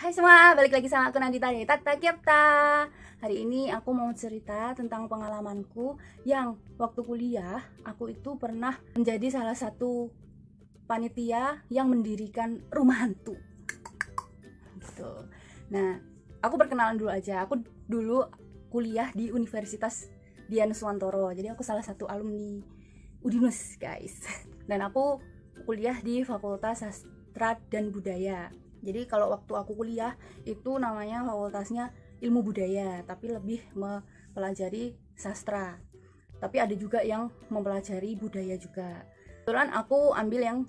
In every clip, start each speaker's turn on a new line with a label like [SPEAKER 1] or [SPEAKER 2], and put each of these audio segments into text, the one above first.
[SPEAKER 1] Hai semua, balik lagi sama aku Nandita dari Tata Kyapta. Hari ini aku mau cerita tentang pengalamanku yang waktu kuliah aku itu pernah menjadi salah satu panitia yang mendirikan rumah hantu gitu. Nah, aku perkenalan dulu aja. Aku dulu kuliah di Universitas Dian Suwantoro. Jadi aku salah satu alumni Udinus, guys. Dan aku kuliah di Fakultas Sastra dan Budaya. Jadi kalau waktu aku kuliah itu namanya fakultasnya ilmu budaya, tapi lebih mempelajari sastra. Tapi ada juga yang mempelajari budaya juga. Kebetulan aku ambil yang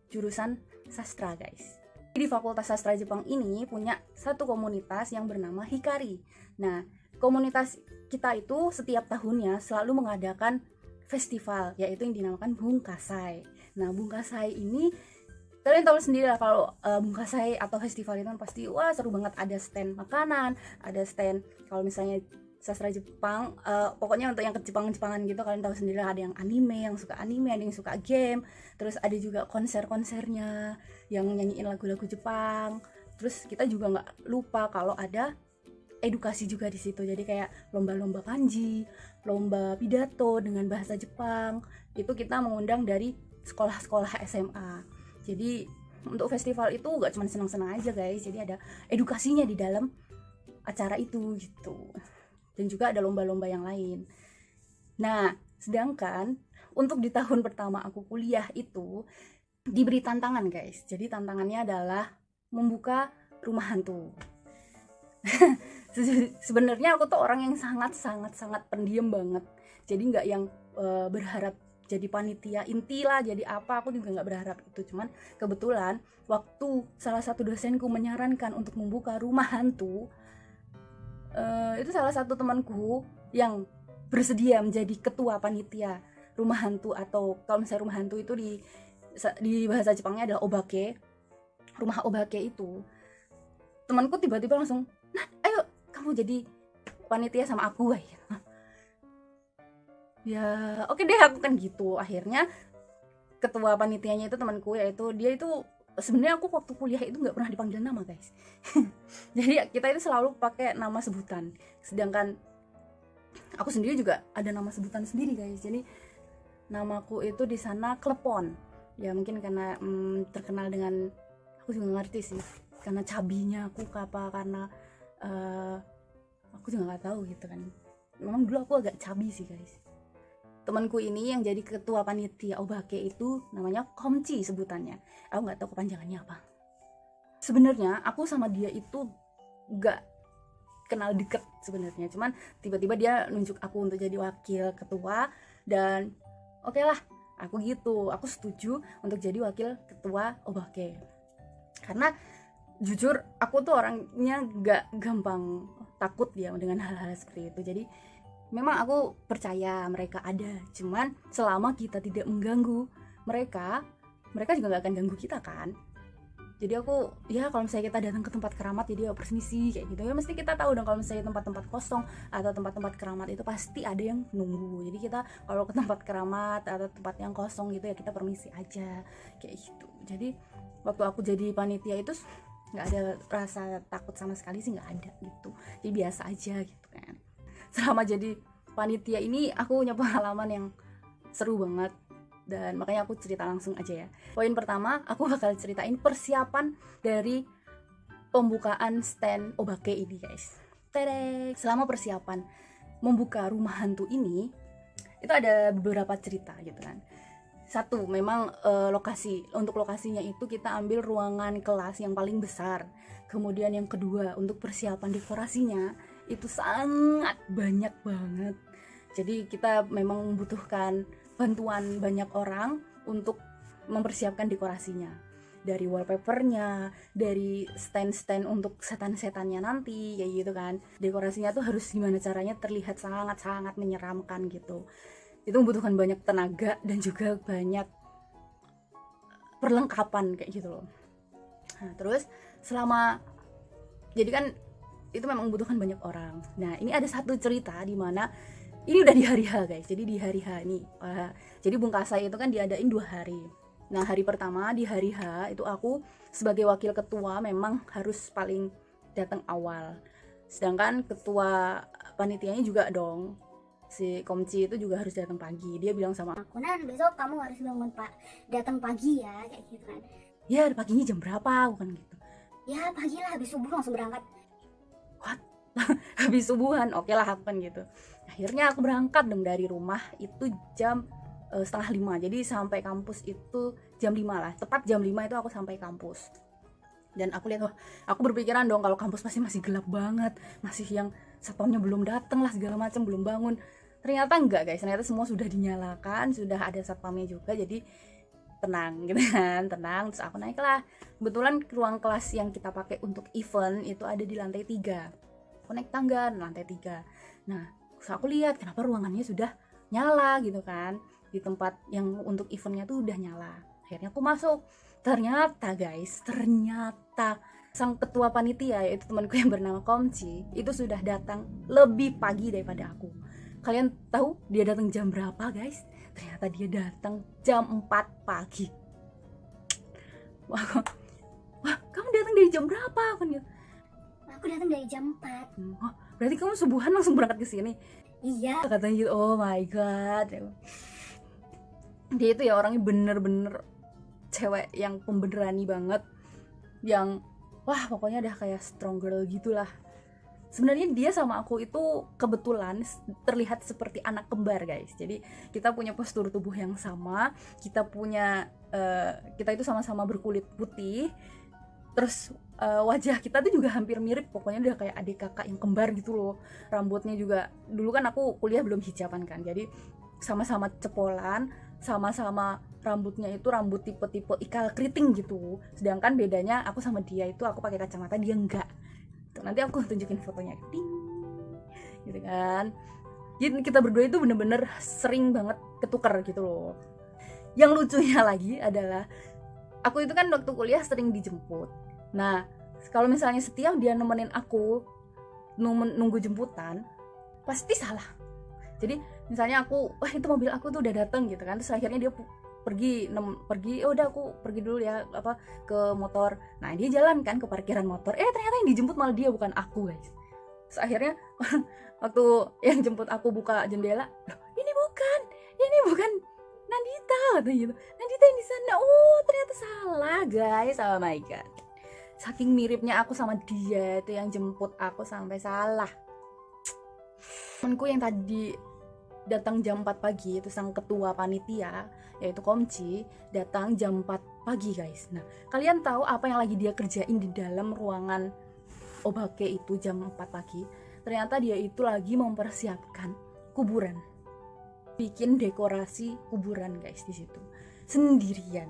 [SPEAKER 1] jurusan sastra, guys. Di Fakultas Sastra Jepang ini punya satu komunitas yang bernama Hikari. Nah, komunitas kita itu setiap tahunnya selalu mengadakan festival, yaitu yang dinamakan Bungkasai. Nah, Bungkasai ini kalian tahu sendiri lah kalau Bungkasai atau festival itu kan pasti wah seru banget, ada stand makanan, ada stand kalau misalnya sastra Jepang, pokoknya untuk yang ke Jepang-Jepangan gitu kalian tahu sendiri lah, ada yang anime, yang suka anime, ada yang suka game, terus ada juga konser-konsernya yang nyanyiin lagu-lagu Jepang. Terus kita juga nggak lupa kalau ada edukasi juga di situ, jadi kayak lomba-lomba kanji, lomba pidato dengan bahasa Jepang, itu kita mengundang dari sekolah-sekolah SMA. Jadi untuk festival itu gak cuma senang-senang aja, guys, jadi ada edukasinya di dalam acara itu gitu. Dan juga ada lomba-lomba yang lain. Nah, sedangkan untuk di tahun pertama aku kuliah itu diberi tantangan, guys. Jadi tantangannya adalah membuka rumah hantu. Sebenarnya aku tuh orang yang sangat pendiam banget. Jadi nggak yang berharap jadi panitia inti lah, jadi apa, aku juga nggak berharap itu. Cuman kebetulan waktu salah satu dosenku menyarankan untuk membuka rumah hantu, itu salah satu temanku yang bersedia menjadi ketua panitia rumah hantu, atau kalau misalnya rumah hantu itu di bahasa Jepangnya adalah obake, rumah obake itu. Temanku tiba-tiba langsung, nah ayo kamu jadi panitia sama aku, ya oke deh, aku kan gitu. Akhirnya ketua panitianya itu temanku, yaitu dia itu sebenarnya aku waktu kuliah itu nggak pernah dipanggil nama, guys. Jadi kita itu selalu pakai nama sebutan, sedangkan aku sendiri juga ada nama sebutan sendiri, guys. Jadi namaku itu di sana Klepon, ya mungkin karena terkenal dengan, aku juga ngerti sih, karena cabinya aku apa, karena aku juga nggak tahu gitu kan. Memang dulu aku agak cabi sih, guys. Temanku ini yang jadi ketua panitia obake itu namanya Komci sebutannya. Aku nggak tahu kepanjangannya apa. Sebenarnya aku sama dia itu nggak kenal deket sebenarnya. Cuman tiba-tiba dia nunjuk aku untuk jadi wakil ketua, dan oke lah, aku gitu. Aku setuju untuk jadi wakil ketua obake. Karena jujur aku tuh orangnya nggak gampang takut ya dengan hal-hal seperti itu. Jadi memang aku percaya mereka ada, cuman selama kita tidak mengganggu mereka juga nggak akan ganggu kita kan. Jadi aku ya kalau misalnya kita datang ke tempat keramat jadi permisi kayak gitu ya, mesti kita tahu dong kalau misalnya tempat-tempat kosong atau tempat-tempat keramat itu pasti ada yang nunggu. Jadi kita kalau ke tempat keramat atau tempat yang kosong gitu ya kita permisi aja kayak gitu. Jadi waktu aku jadi panitia itu nggak ada rasa takut sama sekali sih, nggak ada gitu. Jadi biasa aja gitu kan. Selama jadi panitia ini aku punya pengalaman yang seru banget, dan makanya aku cerita langsung aja ya. Poin pertama, aku bakal ceritain persiapan dari pembukaan stand obake ini, guys. Tadek! Selama persiapan membuka rumah hantu ini, itu ada beberapa cerita gitu kan. Satu, memang lokasi. Untuk lokasinya itu kita ambil ruangan kelas yang paling besar. Kemudian yang kedua, untuk persiapan dekorasinya itu sangat banyak banget. Jadi kita memang membutuhkan bantuan banyak orang untuk mempersiapkan dekorasinya. Dari wallpapernya, dari stand-stand untuk setan-setannya nanti, kayak gitu kan. Dekorasinya tuh harus gimana caranya terlihat sangat-sangat menyeramkan gitu. Itu membutuhkan banyak tenaga dan juga banyak perlengkapan kayak gitu loh. Nah, terus selama jadi kan itu memang membutuhkan banyak orang. Nah, ini ada satu cerita di mana ini udah di hari H, guys. Jadi di hari H nih. Jadi Bungkasai itu kan diadain 2 hari. Nah, hari pertama di hari H itu aku sebagai wakil ketua memang harus paling datang awal. Sedangkan ketua panitianya juga dong, si Komci itu juga harus datang pagi. Dia bilang sama
[SPEAKER 2] aku, nah besok kamu harus bangun datang pagi ya, kayak gitu kan.
[SPEAKER 1] Ya paginya jam berapa, bukan gitu.
[SPEAKER 2] Ya pagi lah, habis subuh langsung berangkat.
[SPEAKER 1] What? Habis subuhan, oke lah aku kan gitu. Akhirnya aku berangkat dong dari rumah itu jam 4:30. Jadi sampai kampus itu jam 5 lah, tepat jam 5 itu aku sampai kampus. Dan aku lihat, aku berpikiran dong kalau kampus masih gelap banget, masih yang satpamnya belum datang lah, segala macam belum bangun. Ternyata enggak guys, ternyata semua sudah dinyalakan, sudah ada satpamnya juga, jadi tenang gitu kan, tenang. Terus aku naik lah, kebetulan ruang kelas yang kita pakai untuk event itu ada di lantai 3. Aku naik tangga lantai 3. Nah terus aku lihat kenapa ruangannya sudah nyala gitu kan, di tempat yang untuk eventnya tuh udah nyala. Akhirnya aku masuk. Ternyata guys, ternyata sang ketua panitia, yaitu temanku yang bernama Komci, itu sudah datang lebih pagi daripada aku. Kalian tahu dia datang jam berapa guys? Ternyata dia datang jam 4 pagi. Wah, kamu datang dari jam berapa?
[SPEAKER 2] Aku datang dari jam 4.
[SPEAKER 1] Oh, berarti kamu subuhan langsung berangkat ke sini?
[SPEAKER 2] Iya.
[SPEAKER 1] Katanya gitu. Oh my god. Dia itu ya orangnya bener-bener cewek yang pemberani banget, yang wah pokoknya udah kayak strong girl gitulah. Sebenarnya dia sama aku itu kebetulan terlihat seperti anak kembar guys. Jadi kita punya postur tubuh yang sama, kita itu sama-sama berkulit putih, terus wajah kita tuh juga hampir mirip, pokoknya udah kayak adik kakak yang kembar gitu loh. Rambutnya juga, dulu kan aku kuliah belum hijaban kan, jadi sama-sama cepolan, sama-sama rambutnya itu rambut tipe-tipe ikal keriting gitu. Sedangkan bedanya aku sama dia itu aku pakai kacamata, dia enggak. Tuh, nanti aku tunjukin fotonya. Ding. Gitu kan. Jadi kita berdua itu bener-bener sering banget ketukar gitu loh. Yang lucunya lagi adalah aku itu kan waktu kuliah sering dijemput. Nah, kalau misalnya setiap dia nemenin aku nunggu jemputan, pasti salah. Jadi misalnya aku, wah itu mobil aku tuh udah dateng gitu kan, terus akhirnya dia pergi, oh udah aku pergi dulu ya ke motor. Nah dia jalan kan ke parkiran motor, ternyata yang dijemput malah dia, bukan aku guys. Terus akhirnya waktu yang jemput aku buka jendela, loh ini bukan Nandita katanya gitu, Nandita yang di sana. Oh ternyata salah guys. Oh my god, saking miripnya aku sama dia itu yang jemput aku sampai salah. Temanku yang tadi datang jam 4 pagi itu sang ketua panitia yaitu Komci, datang jam 4 pagi guys. Nah kalian tahu apa yang lagi dia kerjain di dalam ruangan Obake itu jam 4 pagi? Ternyata dia itu lagi mempersiapkan kuburan, bikin dekorasi kuburan guys di situ sendirian.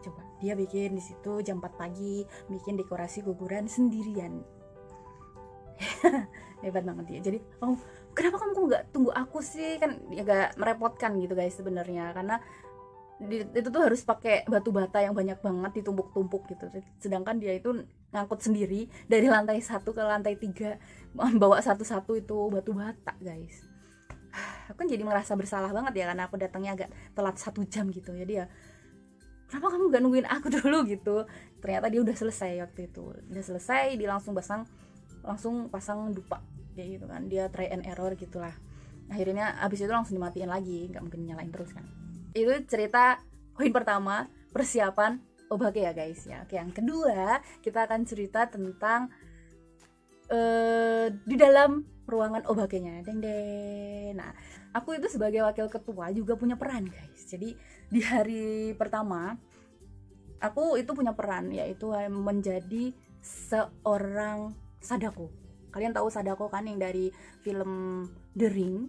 [SPEAKER 1] Coba dia bikin di situ jam 4 pagi bikin dekorasi kuburan sendirian. Hebat banget dia. Jadi kenapa kamu nggak tunggu aku sih, kan agak merepotkan gitu guys sebenarnya, karena itu tuh harus pakai batu bata yang banyak banget ditumpuk-tumpuk gitu, sedangkan dia itu ngangkut sendiri dari lantai 1 ke lantai 3 bawa satu-satu itu batu bata guys. Aku kan jadi merasa bersalah banget ya karena aku datangnya agak telat 1 jam gitu. Jadi ya kenapa kamu gak nungguin aku dulu gitu. Ternyata dia udah selesai waktu itu, udah selesai, dia langsung pasang dupa kayak gitu kan, dia try and error gitulah. Akhirnya abis itu langsung dimatiin lagi, nggak mungkin nyalain terus kan. Itu cerita poin pertama, persiapan Obake ya guys ya. Oke, yang kedua kita akan cerita tentang di dalam ruangan Obake-nya. Deng deng. Nah aku itu sebagai wakil ketua juga punya peran guys. Jadi di hari pertama aku itu punya peran, yaitu menjadi seorang Sadako. Kalian tahu Sadako kan yang dari film The Ring.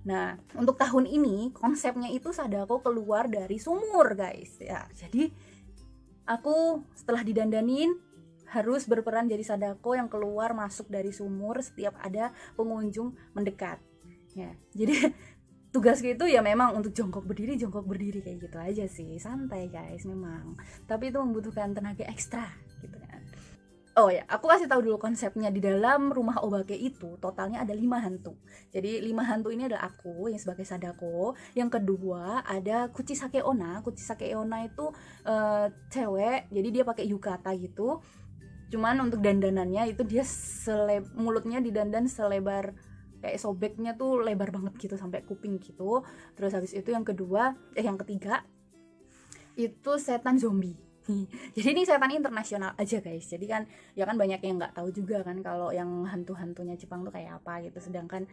[SPEAKER 1] Nah, untuk tahun ini konsepnya itu Sadako keluar dari sumur, guys. Ya, jadi aku setelah didandanin harus berperan jadi Sadako yang keluar masuk dari sumur setiap ada pengunjung mendekat. Ya, jadi tugas itu ya memang untuk jongkok berdiri kayak gitu aja sih, santai guys memang. Tapi itu membutuhkan tenaga ekstra gitu kan. Oh ya, aku kasih tahu dulu konsepnya. Di dalam rumah Obake itu totalnya ada 5 hantu. Jadi 5 hantu ini adalah aku yang sebagai Sadako. Yang kedua ada Kuchisake Onna. Kuchisake Onna itu cewek, jadi dia pakai yukata gitu. Cuman untuk dandanannya itu dia mulutnya didandan selebar kayak sobeknya tuh lebar banget gitu sampai kuping gitu. Terus habis itu yang ketiga itu setan zombie. Jadi ini setan internasional aja guys. Jadi kan ya kan banyak yang nggak tahu juga kan kalau yang hantu-hantunya Jepang tuh kayak apa gitu. Sedangkan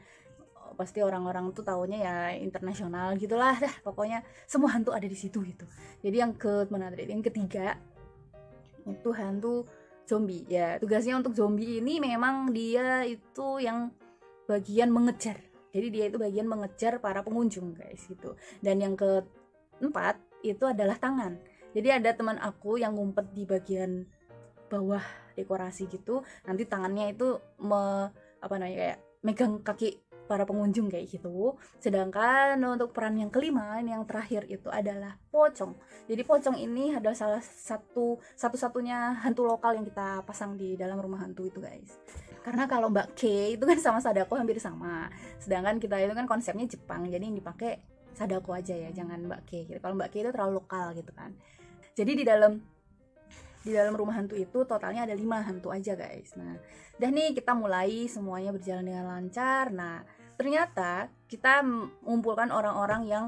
[SPEAKER 1] pasti orang-orang tuh taunya ya internasional gitulah dah. Pokoknya semua hantu ada di situ gitu. Jadi yang ketiga itu hantu zombie. Ya tugasnya untuk zombie ini memang dia itu yang bagian mengejar. Jadi dia itu bagian mengejar para pengunjung guys gitu. Dan yang keempat itu adalah tangan. Jadi ada teman aku yang ngumpet di bagian bawah dekorasi gitu. Nanti tangannya itu kayak megang kaki para pengunjung kayak gitu. Sedangkan untuk peran yang kelima, yang terakhir itu adalah pocong. Jadi pocong ini adalah salah satu-satunya hantu lokal yang kita pasang di dalam rumah hantu itu guys. Karena kalau Mbak K itu kan sama Sadako hampir sama. Sedangkan kita itu kan konsepnya Jepang, jadi yang dipakai Sadako aja ya, jangan Mbak K gitu. Kalau Mbak K itu terlalu lokal gitu kan. Jadi di dalam rumah hantu itu totalnya ada 5 hantu aja guys. Nah, udah nih kita mulai semuanya berjalan dengan lancar. Nah, ternyata kita mengumpulkan orang-orang yang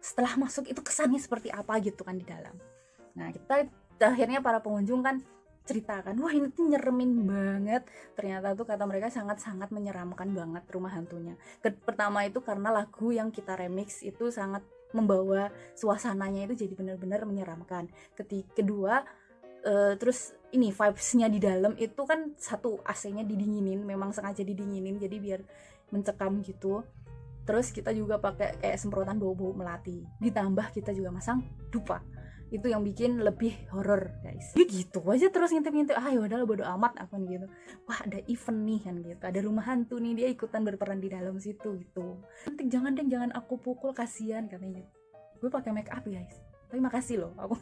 [SPEAKER 1] setelah masuk itu kesannya seperti apa gitu kan di dalam. Nah, kita akhirnya para pengunjung kan ceritakan, wah ini tuh nyeremin banget. Ternyata tuh kata mereka sangat-sangat menyeramkan banget rumah hantunya. Pertama itu karena lagu yang kita remix itu sangat membawa suasananya itu jadi benar-benar menyeramkan. Kedua terus ini vibes-nya di dalam itu kan satu AC-nya didinginin, memang sengaja didinginin jadi biar mencekam gitu. Terus kita juga pakai kayak semprotan bau-bau melati. Ditambah kita juga masang dupa. Itu yang bikin lebih horor guys. Ya gitu aja terus ngintip-ngintip, ya udahlah bodo amat aku nih gitu. Wah ada event nih kan gitu, ada rumah hantu nih, dia ikutan berperan di dalam situ gitu. Nanti jangan aku pukul, kasihan katanya. Gue pakai make up guys, tapi makasih loh aku